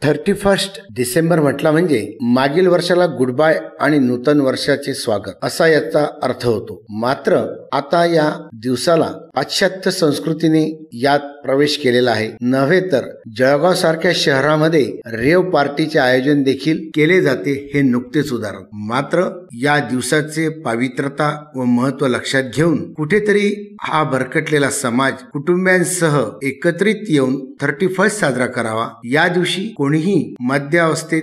31 डिसेंबर म्हटला म्हणजे मागील वर्षाला गुड बाय आणि नूतन वर्षाचे स्वागत असा याचा अर्थ होतो. मात्र आता या दिवसाला पाश्चात्य संस्कृतीने यात प्रवेश केलेला आहे. नव्हे तर जळगाव सारख्या शहरामध्ये रेव पार्टीचे आयोजन देखील केले जाते हे नुकतेच उदाहरण. मात्र या दिवसाचे पावित्रता व महत्व लक्षात घेऊन कुठेतरी हा भरकटलेला समाज कुटुंबियांसह एकत्रित येऊन 31 साजरा करावा. या दिवशी कोणीही मध्यावस्थेत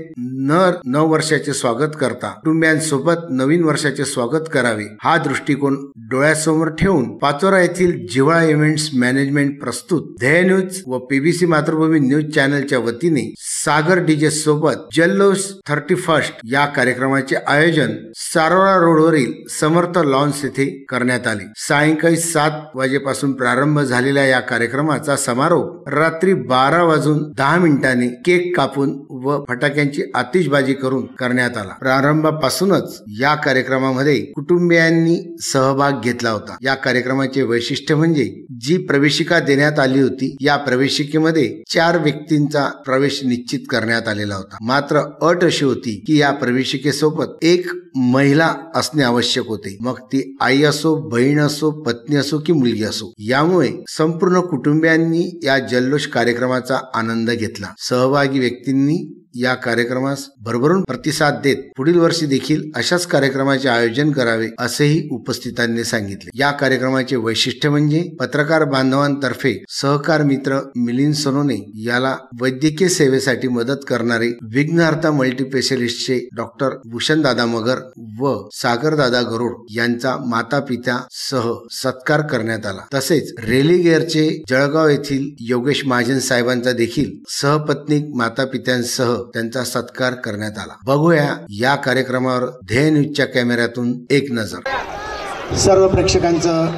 नव वर्षाचे स्वागत करता कुटुंबियांसोबत नवीन वर्षाचे स्वागत करावे हा दृष्टिकोन डोळ्यासमोर ठेवून पाचोरा येथील जिव्हाळा इव्हेंट्स मॅनेजमेंट प्रस्तुत ध्येय न्यूज व पीबीसी मातृभूमी न्यूज चॅनलच्या वतीने सागर डीजे सोबत जल्लोष 31 या कार्यक्रमाचे आयोजन सारोळा रोडवरील समर्थ लॉन्स येथे करण्यात आले. सायंकाळी 7 वाजेपासून प्रारंभ झालेल्या या कार्यक्रमाचा समारोप रात्री 12 वाजून 10 मिनिटांनी केक कापून व फटाक्यांची आतिषबाजी करून करण्यात आला. प्रारंभापासूनच या कार्यक्रमामध्ये कुटुंबियांनी सहभाग घेतला होता. या कार्यक्रमाचे वैशिष्ट्य म्हणजे जी प्रवेशिका देण्यात आली होती या प्रवेशिकेमध्ये 4 व्यक्तींचा प्रवेश निश्चित करण्यात आलेला होता. मात्र अट अशी होती की या प्रवेशिकेसोबत एक महिला असणे आवश्यक होते. मग ती आई असो, बहीण असो, पत्नी असो की मुलगी असो. यामुळे संपूर्ण कुटुंबियांनी या जल्लोष कार्यक्रमाचा आनंद घेतला. सहभागी व्यक्तींनी या कार्यक्रमास भरभरून प्रतिसाद देत पुढील वर्षी देखील अशाच कार्यक्रमाचे आयोजन करावे असेही उपस्थितांनी सांगितले. या कार्यक्रमाचे वैशिष्ट्य म्हणजे पत्रकार बांधवांतर्फे सहकार मित्र मिलिंद सोनोने याला वैद्यकीय सेवेसाठी मदत करणारे विघ्नहर्ता मल्टीस्पेशलिस्टचे डॉक्टर भूषण दादा मगर व सागर दादा गरुड यांचा माता पिता सह सत्कार करण्यात आला. तसेच रेलिगेअरचे जळगाव येथील योगेश महाजन साहेबांचा देखील सहपत्नीक माता पित्यांसह त्यांचा सत्कार करण्यात आला. बघूया या कार्यक्रमावर ध्येय न्यूजच्या कॅमेऱ्यातून एक नजर. सर्व प्रेक्षकांचं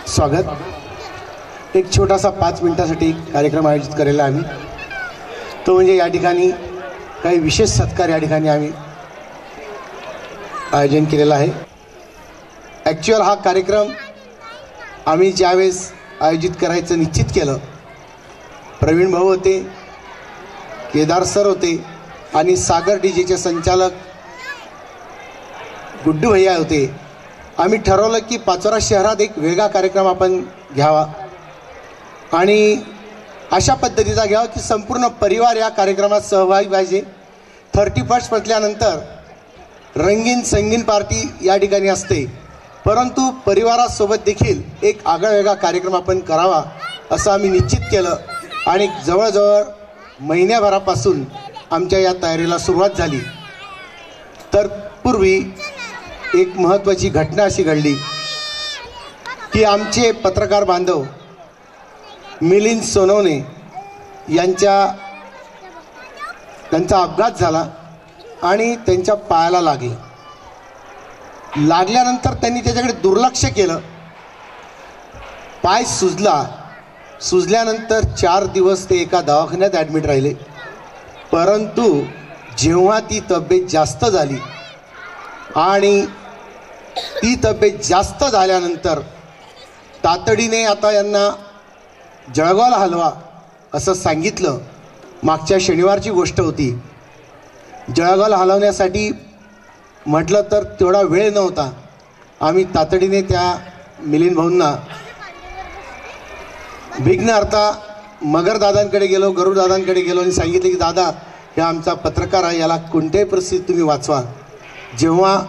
स्वागत. एक छोटासा 5 मिनिटासाठी कार्यक्रम आयोजित केलेला आम्ही, तो म्हणजे या ठिकाणी काही विशेष सत्कार या ठिकाणी आम्ही आयोजन केलेला आहे. ॲक्च्युअल हा कार्यक्रम आम्ही ज्यावेळेस आयोजित करायचं निश्चित केलं, प्रवीण भाऊ होते, केदार सर होते आणि सागर डीजेचे संचालक गुड्डू भैया होते. आम्ही ठरवलं की पाचोरा शहरात एक वेगळा कार्यक्रम आपण घ्यावा आणि अशा पद्धतीचा घ्यावा की संपूर्ण परिवार या कार्यक्रमात सहभागी पाहिजे. 31 म्हटल्यानंतर रंगीन संगीन पार्टी या ठिकाणी असते, परंतु परिवारासोबत देखील एक आगळावेगळा कार्यक्रम आपण करावा असं आम्ही निश्चित केलं आणि जवळजवळ महिन्याभरापासून आमच्या या तयारीला सुरुवात झाली. तर पूर्वी एक महत्त्वाची घटना अशी घडली की आमचे पत्रकार बांधव मिलिंद सोनवणे त्यांचा अपघात झाला आणि त्यांच्या पायाला लागल्यानंतर त्यांनी त्याच्याकडे दुर्लक्ष केलं. पाय सुजल्यानंतर 4 दिवस ते एका दवाखान्यात ॲडमिट राहिले. परंतु जेव्हा ती तब्येत जास्त झाली आणि ती तब्येत जास्त झाल्यानंतर तातडीने आता यांना जळगावला हलवा असं सांगितलं. मागच्या शनिवारची गोष्ट होती. जळगावला हलवण्यासाठी म्हटलं तर तेवढा वेळ नव्हता. आम्ही तातडीने त्या मिलिंद भाऊंना विघ्नहर्ता मगर दादांकडे गेलो, गरुड दादांकडे गेलो आणि सांगितले की दादा, हे आमचा पत्रकार आहे, याला कोणत्याही परिस्थितीत तुम्ही वाचवा. जेव्हा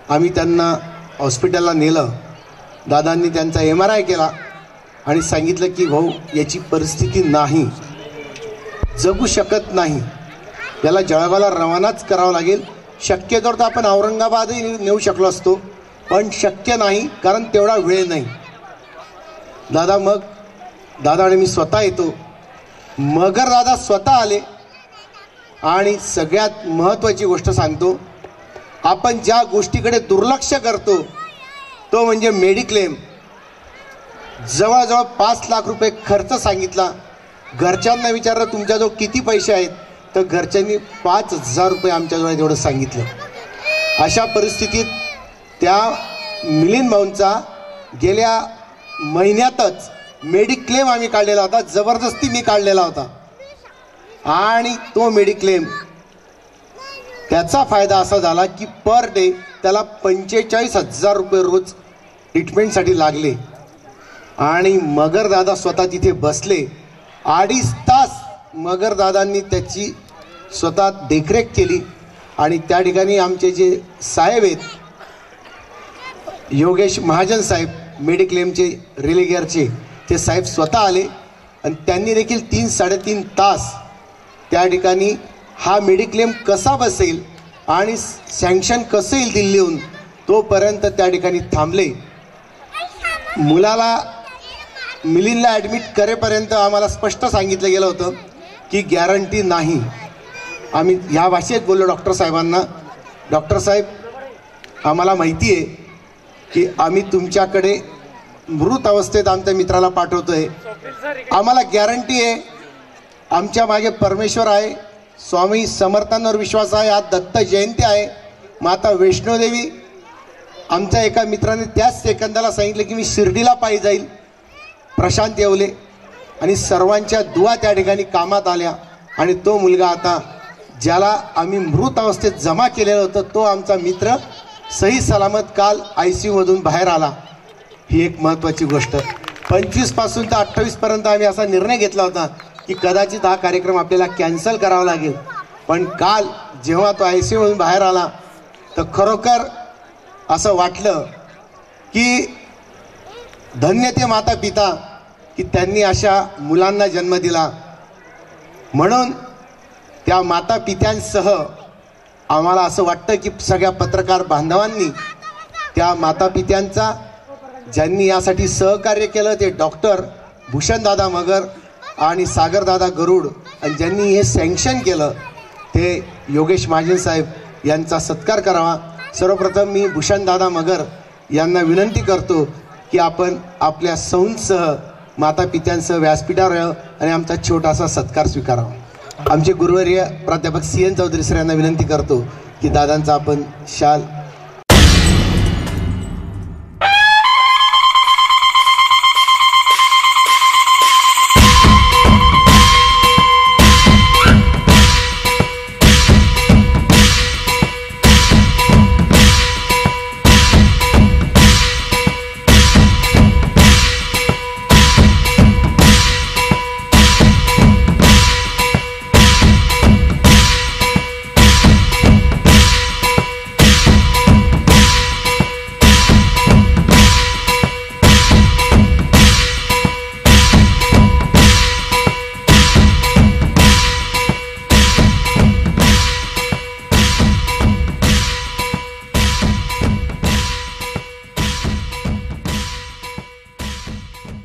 आम्ही त्यांना हॉस्पिटलला नेलं, दादांनी त्यांचा MRI केला आणि सांगितलं की भाऊ, याची परिस्थिती नाही, जगू शकत नाही, याला जळगावला रवानाच करावं लागेल. शक्यतो तर आपण औरंगाबादही नेऊ शकलो असतो, पण शक्य नाही कारण तेवढा वेळ नाही. दादा आणि मी स्वतः येतो. मगर दादा स्वतः आले आणि सगळ्यात महत्त्वाची गोष्ट सांगतो, आपण ज्या गोष्टीकडे दुर्लक्ष करतो तो म्हणजे मेडिक्लेम. जवळजवळ 5 लाख रुपये खर्च सांगितला. घरच्यांना विचारलं तुमच्याजवळ किती पैसे आहेत, तर घरच्यांनी 5,000 रुपये आमच्याजवळ तेवढं सांगितलं. अशा परिस्थितीत त्या मिलिंद भाऊंचा गेल्या महिन्यातच मेडिक्लेम आम्ही काढलेला होता, जबरदस्ती मी काढलेला होता आणि तो मेडिक्लेम त्याचा फायदा असा झाला की पर डे त्याला 45,000 रुपये रोज ट्रीटमेंटसाठी लागले. आणि मगरदादा स्वतः तिथे बसले. 2.5 तास मगरदादांनी त्याची स्वतः देखरेख केली. आणि त्या ठिकाणी आमचे जे साहेब आहेत, योगेश महाजन साहेब, मेडिक्लेमचे रिलेगिअरचे, ते साहेब स्वतः आले आणि त्यांनी देखील 3-3.5 तास त्या ठिकाणी हा मेडिक्लेम कसा बसेल आणि सँक्शन कसं येईल दिल्लीहून तोपर्यंत त्या ठिकाणी थांबले. मिलिंदला ॲडमिट करेपर्यंत आम्हाला स्पष्ट सांगितलं गेलं होतं की गॅरंटी नाही. आम्ही ह्या भाषेत बोललो डॉक्टर साहेबांना, डॉक्टर साहेब आम्हाला माहिती आहे की आम्ही तुमच्याकडे मृत अवस्थेत आमच्या मित्राला पाठवतोय, आम्हाला गॅरंटी आहे आमच्या मागे परमेश्वर आहे, स्वामी समर्थांवर विश्वास आहे, आज दत्त जयंती आहे, माता वैष्णोदेवी. आमच्या एका मित्राने त्याच सेकंदाला सांगितलं की मी शिर्डीला पायी जाईल, प्रशांत येवले, आणि सर्वांच्या दुआ त्या ठिकाणी कामात आल्या. आणि तो मुलगा आता ज्याला आम्ही मृत अवस्थेत जमा केलेलं होतं तो आमचा मित्र सही सलामत काल ICU मधून बाहेर आला. ही एक महत्त्वाची गोष्ट. 25 पासून तर 28 पर्यंत आम्ही असा निर्णय घेतला होता की कदाचित हा कार्यक्रम आपल्याला कॅन्सल करावा लागेल, पण काल जेव्हा तो ICU मधून बाहेर आला तर खरोखर असं वाटलं की धन्य ते माता पिता की त्यांनी अशा मुलांना जन्म दिला. म्हणून त्या माता पित्यांसह आम्हाला असं वाटतं की सगळ्या पत्रकार बांधवांनी त्या माता पित्यांचा, ज्यांनी यासाठी सहकार्य केलं ते डॉक्टर भूषणदादा मगर आणि सागरदादा गरुड, आणि ज्यांनी हे सँक्शन केलं ते योगेश महाजन साहेब यांचा सत्कार करावा. सर्वप्रथम मी भूषणदादा मगर यांना विनंती करतो की आपण आपल्या सौंसह माता पित्यांसह व्यासपीठावर यावं आणि आमचा छोटासा सत्कार स्वीकारावा. आमचे गुरुवर्य प्राध्यापक CN चौधरी सर यांना विनंती करतो की दादांचा आपण शाल.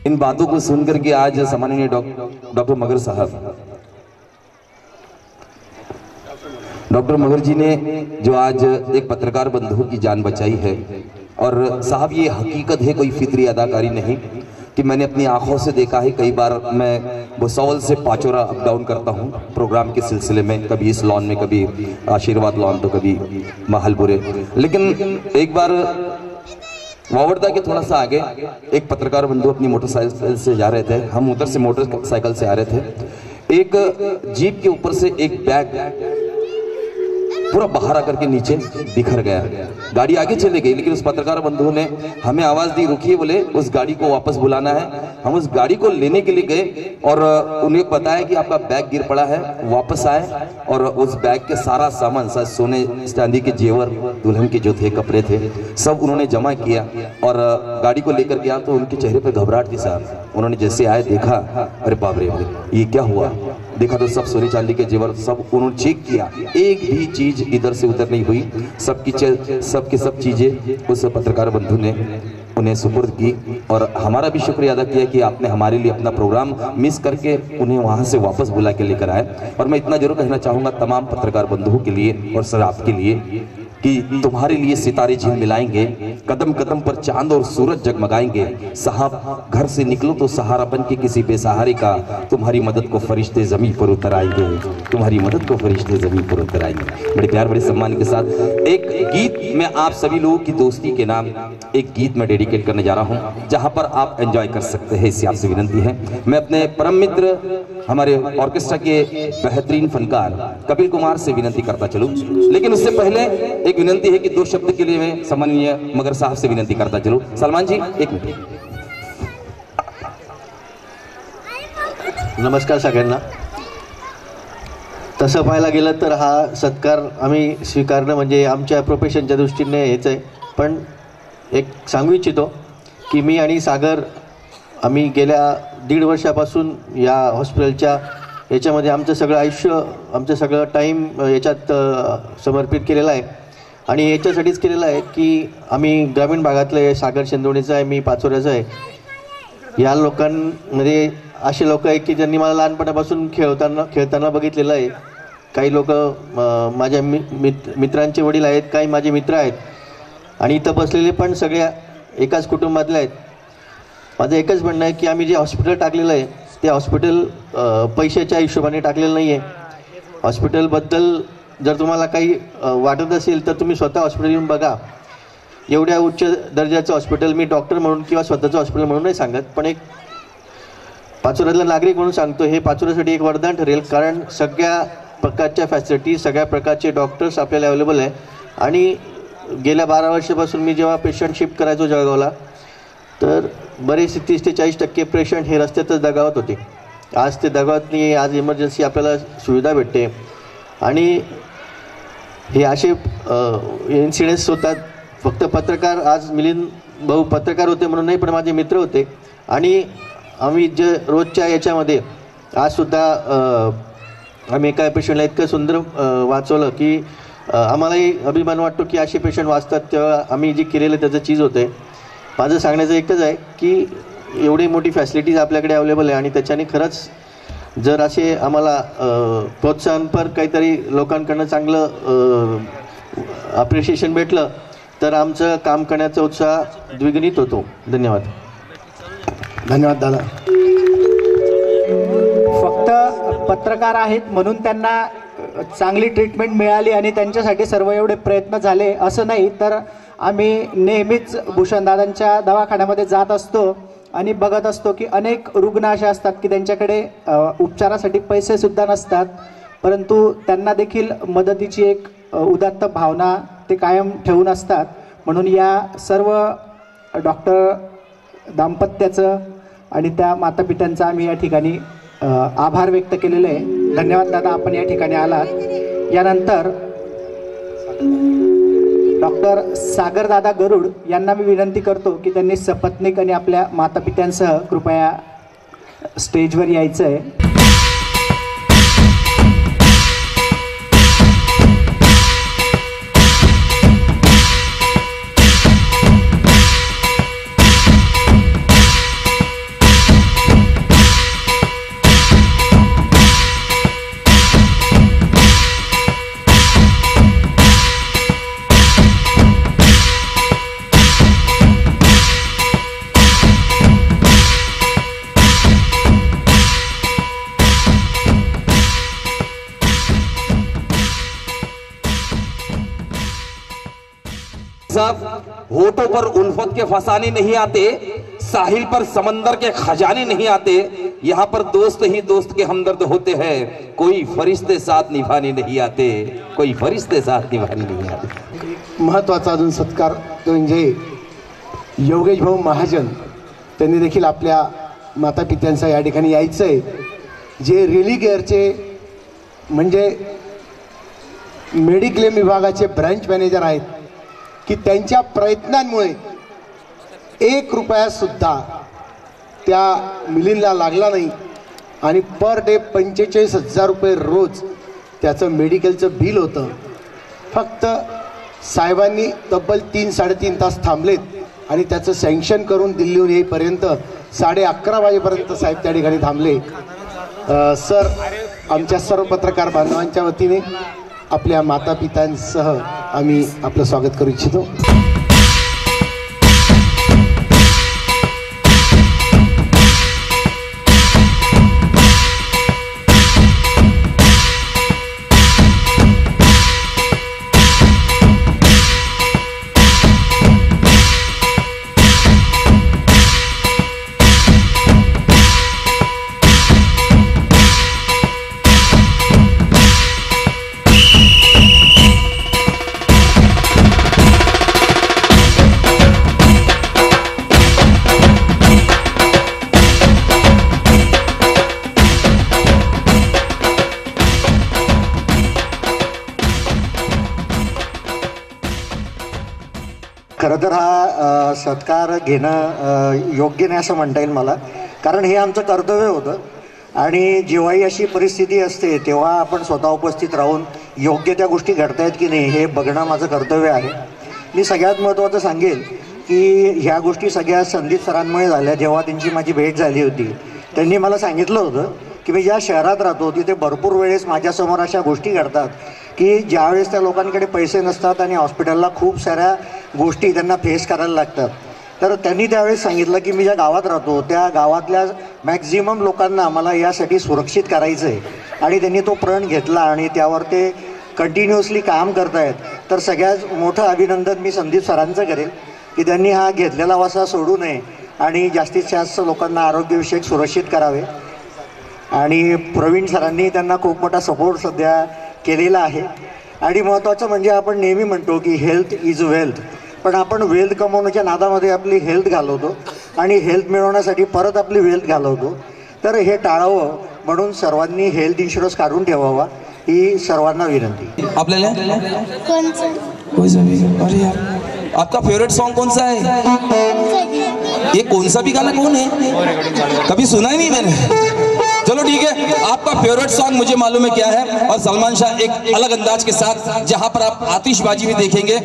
इन बातों को सुनकर के आज सम्माननीय डॉक्टर मगर साहब, डॉक्टर मगर जी ने जो आज एक पत्रकार बंधु की जान बचाई है, और साहब ये हकीकत है, कोई फितरी अदाकारी नहीं कि मैंने अपनी आंखों से देखा है. कई बार मैं भुसावल से पाचोरा अप डाउन करता हूँ प्रोग्राम के सिलसिले में, कभी इस लॉन में, कभी आशीर्वाद लॉन, तो कभी महलपुरे. लेकिन एक बार वावड़दा के थोड़ा सा आगे एक पत्रकार बंधु अपनी मोटरसाइकिल से जा रहे थे, हम उधर से मोटरसाइकिल से आ रहे थे. एक जीप के ऊपर से एक बैग पूरा बाहर आकर के नीचे बिखर गया. गाड़ी आगे चली गई, लेकिन उस पत्रकार बंधु ने हमें आवाज दी, रुकिए, बोले उस गाड़ी को वापस बुलाना है. हम उस गाड़ी को लेने के लिए गए और उन्हें बताया कि आपका बैग गिर पड़ा है. वापस आए और उस बैग के सारा सामान, सोने चांदी के जेवर, दुल्हन के जो थे कपड़े थे, सब उन्होंने जमा किया और गाड़ी को लेकर गया. तो उनके चेहरे पर घबराहट थी साहब. उन्होंने जैसे आए देखा, अरे बाप रे, ये क्या हुआ. देखा तो सब सोने चांदी के जेवर सब उन्होंने चेक किया, एक भी चीज इधर से उधर नहीं हुई. सब चीजें उस पत्रकार बंधु ने उन्हें सुपुर्द की. और हमारा भी शुक्रिया अदा किया कि आपने हमारे लिए अपना प्रोग्राम मिस करके उन्हें वहां से वापस बुला के लेकर आए. और मैं इतना जरूर कहना चाहूंगा तमाम पत्रकार बंधुओं के लिए और सर आपके लिए कि तुम्हारे लिए सितारे झिलमिलाएंगे, कदम कदम पर चांद और सूरज जगमगाएंगे। साहब घर से निकलो तो सहारा बन के किसी बेसहारे का, तुम्हारी मदद को फरिश्ते जमीन पर उतर आएंगे, तुम्हारी मदद को फरिश्ते जमीन पर उतर आएंगे। बड़े प्यार बड़े सम्मान के साथ एक गीत मैं आप सभी लोगों की दोस्ती के नाम एक गीत में डेडिकेट करने जा रहा हूं, जहां पर आप एंजॉय कर सकते हैं, इससे आपसे विनंती है। मैं अपने परम मित्र हमारे ऑर्केस्ट्रा के बेहतरीन फनकार कपिल कुमार से विनंती करता चलूं, लेकिन उससे पहले एक विनंती है कि 2 शब्द के लिए मैं सम्माननीय मगर साहब से विनंती करता चलूं। सलमान जी 1 मिनट। नमस्कार सगळ्यांना। तसं पाहायला गेलं तर हा सत्कार आम्ही स्वीकारणं म्हणजे आमच्या प्रोफेशनच्या दृष्टीने हेच आहे, पण एक सांगू इच्छितो की मी आणि सागर आम्ही गेल्या 1.5 वर्षापासून या हॉस्पिटलच्या याच्यामध्ये आमचं सगळं आयुष्य, आमचं सगळं टाईम याच्यात समर्पित केलेलं आहे आणि याच्यासाठीच केलेलं आहे की आम्ही ग्रामीण भागातले, सागर शेंदोणीचा आहे, मी पाचोऱ्याचा आहे, या लोकांमध्ये असे लोक आहेत की ज्यांनी मला लहानपणापासून खेळताना बघितलेलं आहे। काही लोक माझ्या मित्रांचे वडील आहेत, काही माझे मित्र आहेत आणि इथं बसलेले पण सगळ्या एकाच कुटुंबातले आहेत। माझं एकच म्हणणं आहे की आम्ही जे हॉस्पिटल टाकलेलं आहे ते हॉस्पिटल पैशाच्या हिशोबाने टाकलेलं नाही आहे। हॉस्पिटलबद्दल जर तुम्हाला काही वाटत असेल तर तुम्ही स्वतः हॉस्पिटल येऊन बघा। एवढ्या उच्च दर्जाचं हॉस्पिटल मी डॉक्टर म्हणून किंवा स्वतःचं हॉस्पिटल म्हणून नाही सांगत, पण एक पाचोऱ्यातला नागरिक म्हणून सांगतो, हे पाचोऱ्यासाठी एक वरदान ठरेल, कारण सगळ्या प्रकारच्या फॅसिलिटी, सगळ्या प्रकारचे डॉक्टर्स आपल्याला अवेलेबल आहे आणि गेल्या 12 वर्षापासून मी जेव्हा पेशंट शिफ्ट करायचो जळगावला तर बरेच 30 ते 40% पेशंट हे रस्त्यातच दगावत होते। आज ते दगावत नाही, आज इमर्जन्सी आपल्याला सुविधा भेटते आणि हे असे इन्सिडेंट्स होतात। फक्त पत्रकार, आज मिलिंद भाऊ पत्रकार होते म्हणून नाही, पण माझे मित्र होते आणि आम्ही जे रोजच्या याच्यामध्ये आजसुद्धा आम्ही एका पेशंटला इतकं सुंदर वाचवलं की आम्हालाही अभिमान वाटतो की असे पेशंट वाचतात, तेव्हा आम्ही जे केलेलं त्याचं चीज होतं आहे। माझं सांगण्याचं एकच आहे की एवढी मोठी फॅसिलिटीज आपल्याकडे अवेलेबल आहे आणि त्याच्याने खरंच जर असे आम्हाला प्रोत्साहनपर काहीतरी लोकांकडनं चांगलं अप्रिशिएशन भेटलं तर आमचं काम करण्याचा उत्साह द्विगुणित होतो। धन्यवाद। धन्यवाद दादा। फक्त पत्रकार आहेत म्हणून त्यांना चांगली ट्रीटमेंट मिळाली आणि त्यांच्यासाठी सर्व एवढे प्रयत्न झाले असं नाही, तर आम्ही नेहमीच भूषणदादांच्या दवाखान्यामध्ये जात असतो आणि बघत असतो की अनेक रुग्ण असे असतात की त्यांच्याकडे उपचारासाठी पैसेसुद्धा नसतात, परंतु त्यांना देखील मदतीची एक उदात्त भावना ते कायम ठेवून असतात। म्हणून या सर्व डॉक्टर दाम्पत्याचं आणि त्या मातापित्यांचा आम्ही या ठिकाणी आभार व्यक्त केलेले आहे। धन्यवाद दादा, आपण या ठिकाणी आलात। यानंतर डॉक्टर सागर दादा गरुड यांना मी विनंती करतो की त्यांनी सपत्नीक आणि आपल्या मातापित्यांसह कृपया स्टेजवर यायचं आहे। होठों पर उल्फत के फसाने नहीं आते, साहिल पर समंदर के खजाने नहीं आते, यहाँ पर दोस्त ही दोस्त के हमदर्द होते हैं, कोई फरिश्ते साथ निभाने नहीं आते, कोई फरिश्ते साथ निभाने नहीं आते। महत्त्वाचा अजून सत्कार म्हणजे योगेश भाऊ महाजन, त्यांनी देखील आपल्या मातापित्यांचा या ठिकाणी यायचं आहे, जे रिलीकेअरचे म्हणजे मेडिक्लेम विभागाचे ब्रांच मॅनेजर आहेत की त्यांच्या प्रयत्नांमुळे 1 रुपया सुद्धा त्या मिलिंदला लागला नाही आणि पर डे 45,000 रुपये रोज त्याचं मेडिकलचं बिल होतं। फक्त साहेबांनी तब्बल 3-3.5 तास थांबलेत आणि त्याचं सँक्शन करून दिल्लीहून येईपर्यंत 11:30 वाजेपर्यंत साहेब त्या ठिकाणी थांबले। सर, आमच्या सर्व पत्रकार बांधवांच्या वतीने आपल्या मातापित्यांसह आम्ही आपलं स्वागत करू इच्छितो. खरं तर हा सत्कार घेणं योग्य नाही असं म्हणता येईल मला, कारण हे आमचं कर्तव्य होतं आणि जेव्हाही अशी परिस्थिती असते तेव्हा आपण स्वतः उपस्थित राहून योग्य त्या गोष्टी घडतायत की नाही हे बघणं माझं कर्तव्य आहे. मी सगळ्यात महत्त्वाचं सांगेल की ह्या गोष्टी सगळ्या संदीप सरांमुळे झाल्या. जेव्हा त्यांची माझी भेट झाली होती त्यांनी मला सांगितलं होतं की मी ज्या शहरात राहतो तिथे भरपूर वेळेस माझ्यासमोर अशा गोष्टी घडतात की ज्यावेळेस त्या लोकांकडे पैसे नसतात आणि हॉस्पिटलला खूप साऱ्या गोष्टी त्यांना फेस करायला लागतात. तर त्यांनी त्यावेळेस सांगितलं की मी ज्या गावात राहतो त्या गावातल्या मॅक्झिमम लोकांना मला यासाठी सुरक्षित करायचं आहे आणि त्यांनी तो प्रण घेतला आणि त्यावर ते कंटिन्युअसली काम करत आहेत. तर सगळ्यात मोठं अभिनंदन मी संदीप सरांचं करेल की त्यांनी हा घेतलेला वासा सोडू नये आणि जास्तीत जास्त लोकांना आरोग्यविषयक सुरक्षित करावे. आणि प्रवीण सरांनी त्यांना खूप मोठा सपोर्ट सध्या केलेला आहे. आणि महत्त्वाचं म्हणजे आपण नेहमी म्हणतो की हेल्थ इज वेल्थ, पण आपण वेल्थ कमवण्याच्या नादामध्ये आपली हेल्थ घालवतो आणि हेल्थ मिळवण्यासाठी परत आपली वेल्थ घालवतो. तर हे टाळावं म्हणून सर्वांनी हेल्थ इन्शुरन्स काढून ठेवावा ही सर्वांना विनंती. आपल्याला अरे यार आपका फेवरेट सॉन्ग कौन सा है? ये कौन सा भी गाना कौन है? कभी सुना ही नहीं मैंने. चलो ठीक है, आपका फेवरेट सॉन्ग मुझे मालूम है क्या है. और सलमान शाह एक अलग अंदाज के साथ जहां पर आप आतिशबाजी भी देखेंगे.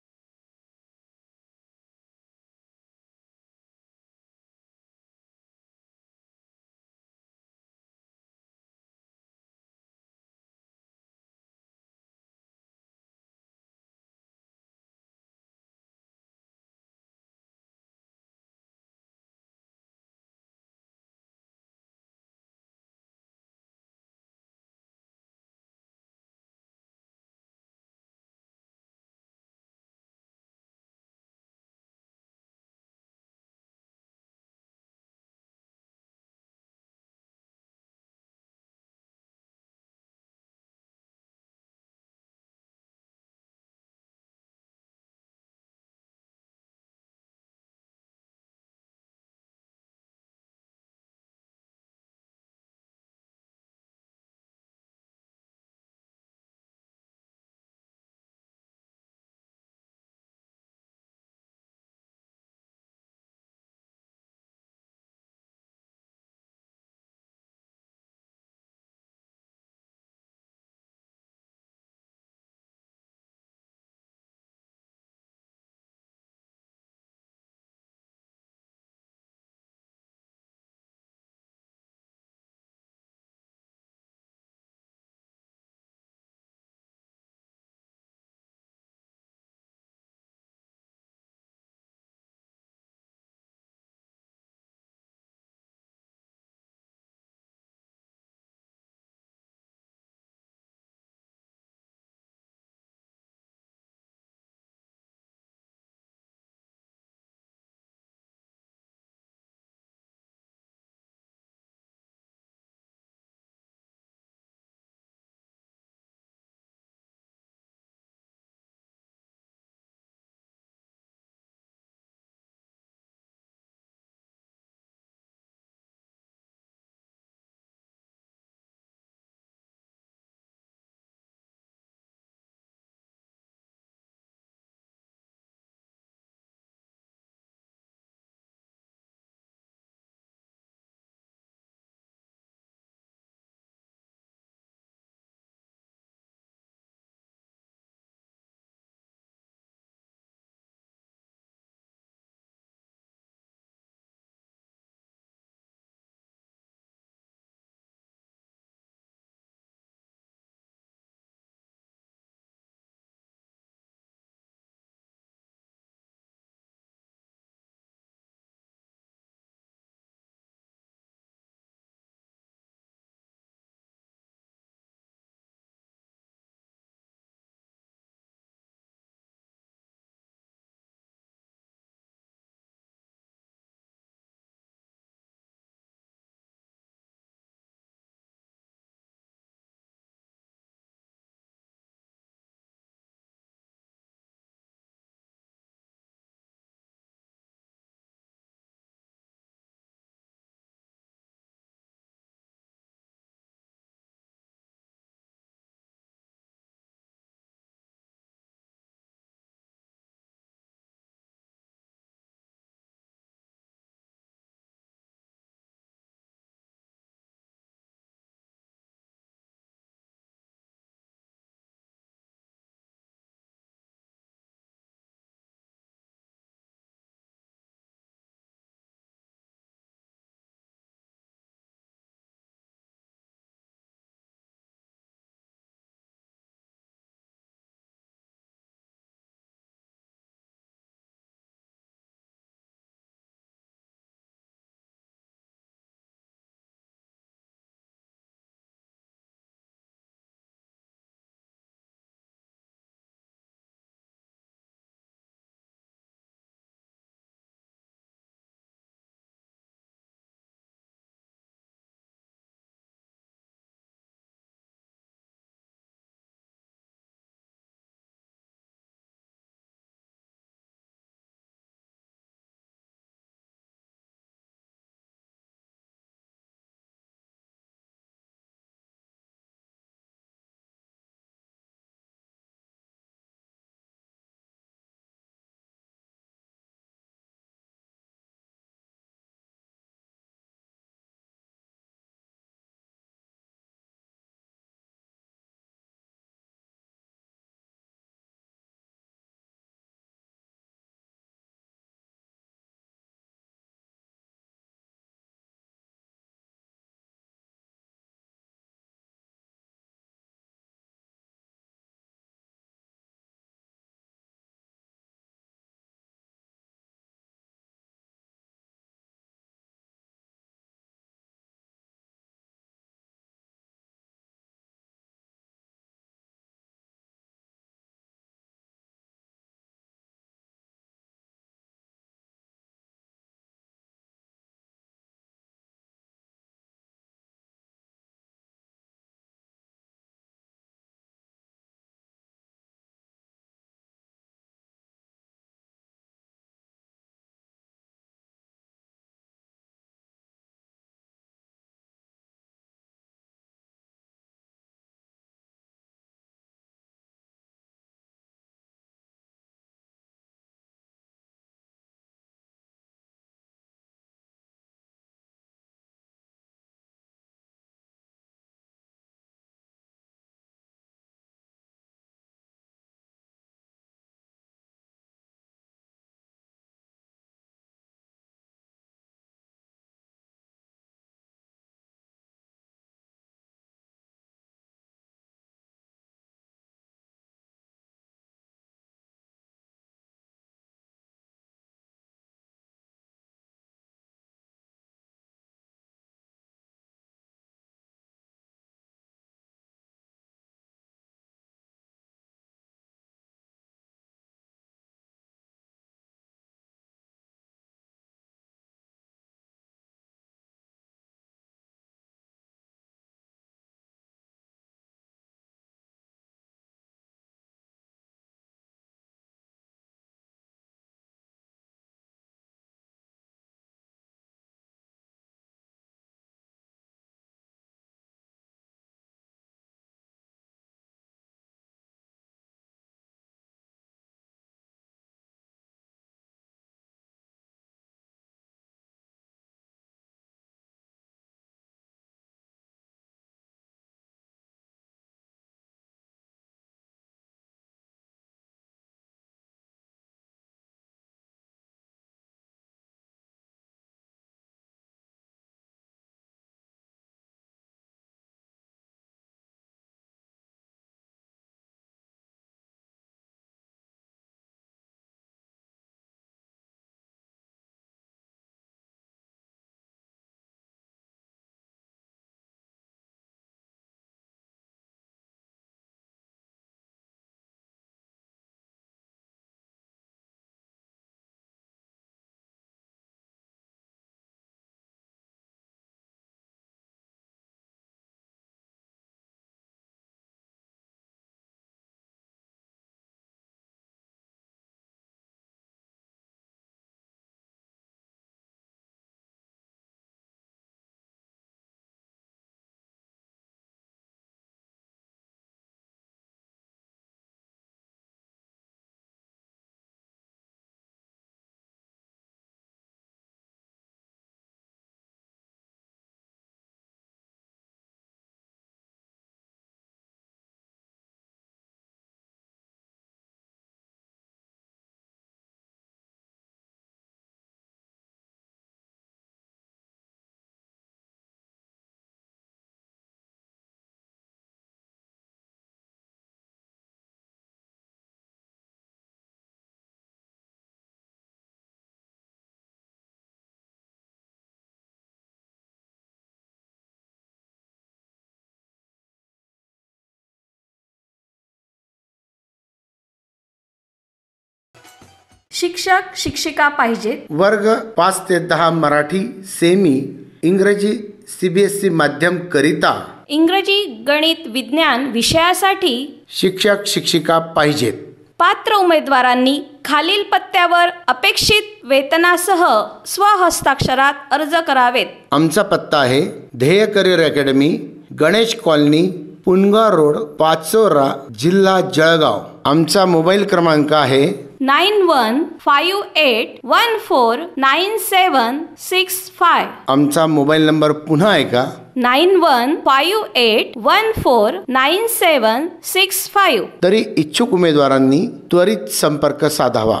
शिक्षक शिक्षिका पाहिजेत. वर्ग 5 ते 10 मराठी सेमी, इंग्रजी CBSE माध्यम करिता इंग्रजी, गणित, विज्ञान विषयासाठी शिक्षक शिक्षिका पाहिजेत. पात्र उमेदवारांनी खालील पत्त्यावर अपेक्षित वेतनासह स्वहस्ताक्षरात अर्ज करावेत. आमचा पत्ता आहे Dhyey career academy, Ganesh colony, Punaga road, Pachora, जिल्हा जळगाव. आमचा मोबाईल क्रमांक आहे 9158149765. आमचा मोबाईल नंबर पुन्हा ऐका 9158149765. तरी इच्छुक उमेदवारांनी त्वरित संपर्क साधावा.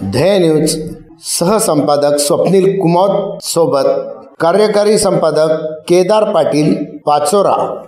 ध्येय न्यूज सहसंपादक स्वप्नील कुमार सोबत कार्यकारी संपादक केदार पाटील, पाचोरा.